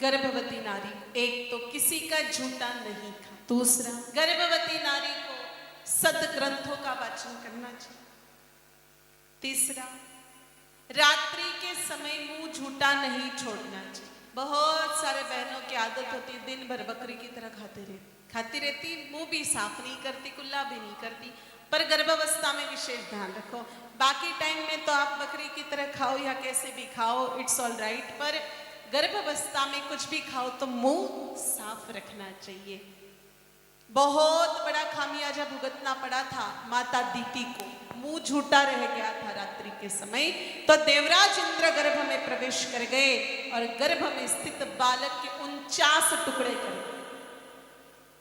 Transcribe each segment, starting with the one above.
गर्भवती नारी, एक तो किसी का झूठा नहीं खा, दूसरा गर्भवती नारी को सदग्रंथों का वाचन करना चाहिए, तीसरा रात्रि के समय मुंह झूठा नहीं छोड़ना चाहिए। बहुत सारे बहनों की आदत होती, दिन भर बकरी की तरह खाती रहती, मुंह भी साफ नहीं करती, कुल्ला भी नहीं करती। पर गर्भावस्था में विशेष ध्यान रखो, बाकी टाइम में तो आप बकरी की तरह खाओ या कैसे भी खाओ, इट्स ऑल राइट, पर गर्भावस्था में कुछ भी खाओ तो मुंह साफ रखना चाहिए। बहुत बड़ा खामियाजा भुगतना पड़ा था माता दीति को, मुंह झूठा रह गया था रात्रि के समय, तो देवराज इंद्र गर्भ में प्रवेश कर गए और गर्भ में स्थित बालक के 49 टुकड़े कर दिए।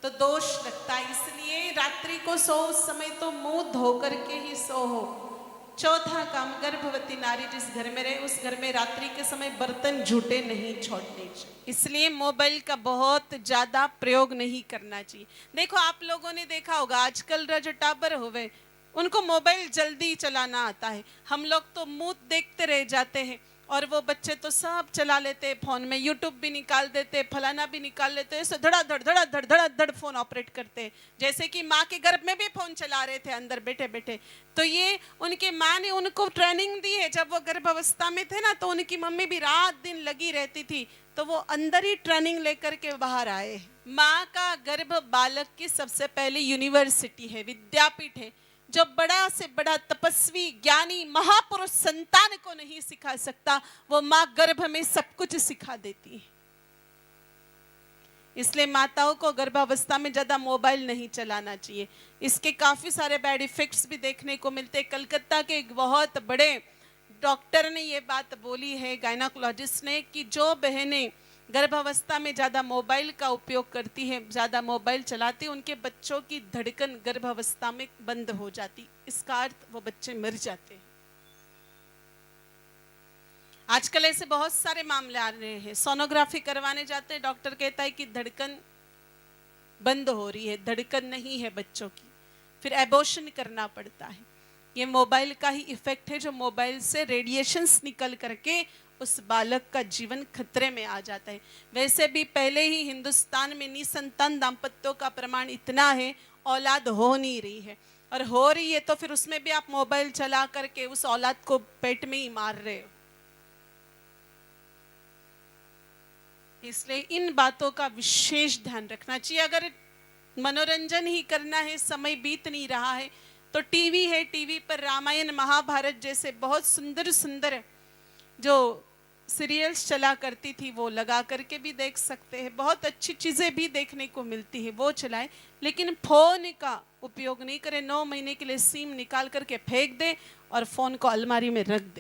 तो दोष लगता है, इसलिए रात्रि को सो उस समय तो मुंह धो करके ही सो हो। चौथा काम, गर्भवती नारी जिस घर में रहे उस घर में रात्रि के समय बर्तन झूठे नहीं छोड़ने चाहिए, इसलिए मोबाइल का बहुत ज्यादा प्रयोग नहीं करना चाहिए। देखो आप लोगों ने देखा होगा आजकल जो टाबर हुए उनको मोबाइल जल्दी चलाना आता है, हम लोग तो मुंह देखते रह जाते हैं और वो बच्चे तो सब चला लेते हैं फोन में, यूट्यूब भी निकाल देते, फलाना भी निकाल लेते, ऐसे धड़ाधड़ फोन ऑपरेट करते हैं, जैसे कि माँ के गर्भ में भी फोन चला रहे थे अंदर बैठे बैठे। तो ये उनके माँ ने उनको ट्रेनिंग दी है, जब वो गर्भावस्था में थे ना तो उनकी मम्मी भी रात दिन लगी रहती थी, तो वो अंदर ही ट्रेनिंग लेकर के बाहर आए। माँ का गर्भ बालक की सबसे पहली यूनिवर्सिटी है, विद्यापीठ है, जो बड़ा से बड़ा तपस्वी ज्ञानी महापुरुष संतान को नहीं सिखा सकता, वो मां गर्भ में सब कुछ सिखा देती है। इसलिए माताओं को गर्भावस्था में ज्यादा मोबाइल नहीं चलाना चाहिए, इसके काफी सारे बैड इफेक्ट्स भी देखने को मिलते हैं। कलकत्ता के एक बहुत बड़े डॉक्टर ने ये बात बोली है, गायनाकोलॉजिस्ट ने, कि जो बहनें गर्भावस्था में ज़्यादा मोबाइल का उपयोग करती हैं, ज़्यादा मोबाइल चलाती, उनके बच्चों की धड़कन गर्भावस्था में बंद हो जाती, इसका अर्थ वो बच्चे मर जाते हैं। आजकल ऐसे बहुत सारे मामले आ रहे हैं, सोनोग्राफी करवाने जाते हैं, डॉक्टर कहता है कि धड़कन बंद हो रही है, धड़कन नहीं है बच्चों की, फिर एबॉर्शन करना पड़ता है। ये मोबाइल का ही इफेक्ट है, जो मोबाइल से रेडिएशंस निकल करके उस बालक का जीवन खतरे में आ जाता है। वैसे भी पहले ही हिंदुस्तान में निसंतान दाम्पत्यों का प्रमाण इतना है, औलाद हो नहीं रही है, और हो रही है तो फिर उसमें भी आप मोबाइल चला करके उस औलाद को पेट में ही मार रहे हो। इसलिए इन बातों का विशेष ध्यान रखना चाहिए। अगर मनोरंजन ही करना है, समय बीत नहीं रहा है, तो टीवी है, टीवी पर रामायण महाभारत जैसे बहुत सुंदर सुंदर जो सीरियल्स चला करती थी वो लगा करके भी देख सकते हैं, बहुत अच्छी चीज़ें भी देखने को मिलती है, वो चलाएं, लेकिन फ़ोन का उपयोग नहीं करें। 9 महीने के लिए सिम निकाल करके फेंक दे और फ़ोन को अलमारी में रख दे।